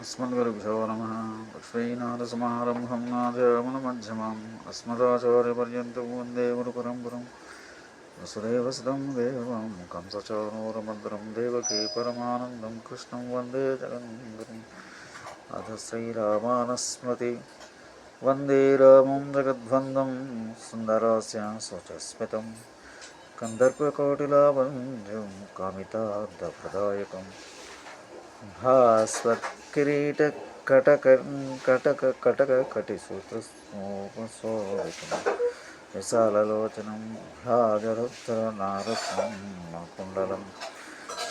अस्मद्गुरुभ्यो नमः। लक्ष्मीनाथसमारम्भं नाथयामुनमध्यमाम् अस्मदाचार्यपर्यन्तं वन्दे गुरुपरम्परम्। वसुदेवसुतं देवं कंसचाणूरमर्दनं देवकी परमानन्दं कृष्णं वन्दे जगन्गुरुम्। अथ श्रीरामानुस्मृति वन्दे रामं जगद्वन्द्वं सुन्दरास्य स्वचस्मितं कन्दर्पकोटिलाभञ्जं कामितार्थप्रदायकम् भास्वत्किरीटकटककटिसूत्रस्मोपसोदितं विशाललोचनं भ्राजरुत्तरनारतं कुण्डलं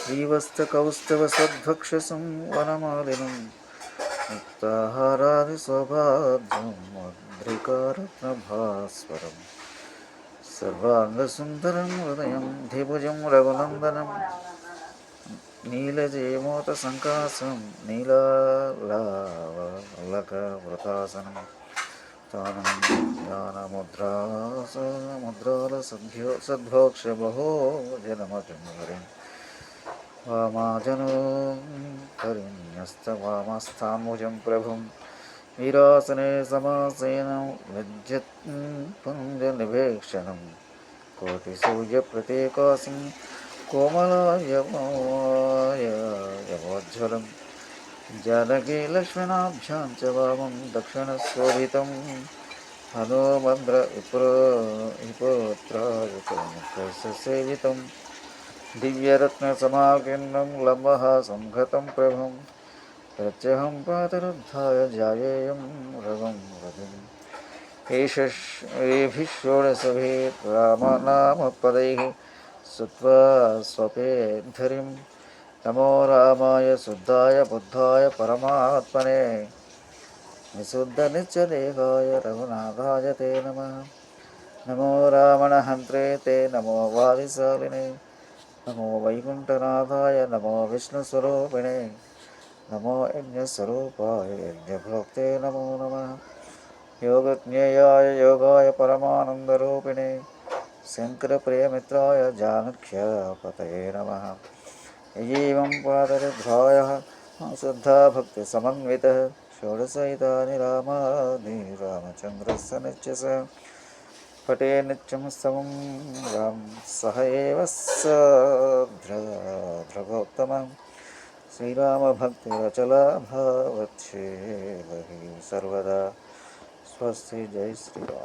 श्रीवत्सकौस्तवसद्भक्षसं वनमालिनं मुक्ताहारादिसौभाग्यं मुद्रिकारत्नभास्वरं सर्वाङ्गसुन्दरं हृदयं धिभुजं रघुनन्दनं नीलजेमोतसङ्कासं नीलालावलकवृतासनं तानं ज्ञानमुद्रालसद्भ्यो सद्भोक्ष्यबहो जनमजं वामाजनो हरिण्यस्तवामस्थाम्बुजं प्रभुं वीरासने समासेनं विद्युत् पुञ्जनिवेक्षणं कोटिसूर्यप्रत्येकासिं कोमलायवोज्ज्वलं जानकी लक्ष्मणाभ्यां च वामं दक्षिणशोभितं हनुमन्द्र विपुत्रायुतमुखसेवितं दिव्यरत्नसमाकीर्णं लम्बः संहतं प्रभुं प्रत्यहं पादरुद्धाय ध्यायेयं रघुं रघुम् एभिः षोडशभिः रामनामपदैः स्तुत्वा स्वपेद्धरिं नमो रामाय शुद्धाय बुद्धाय परमात्मने विशुद्धनित्यदेहाय रघुनाथाय ते नमः। नमो रावणहन्त्रे ते नमो वादिशालिने नमो वैकुण्ठनाथाय नमो विष्णुस्वरूपिणे नमो यज्ञस्वरूपाय यज्ञभोक्ते नमो नमः। योगज्ञेयाय योगाय परमानन्दरूपिणे शङ्करप्रियमित्राय जानक्ष्यपतये नमः। एवं पादरुद्धायः श्रद्धा भक्तिसमन्वितः षोडशैतानि रामानि रामचन्द्रस्य नित्यश पटे नित्यं स्तवं राम सह एव सद्भक्तमं श्रीरामभक्तिरचला भवत्येव हि सर्वदा। स्वस्ति। जय श्रीराम।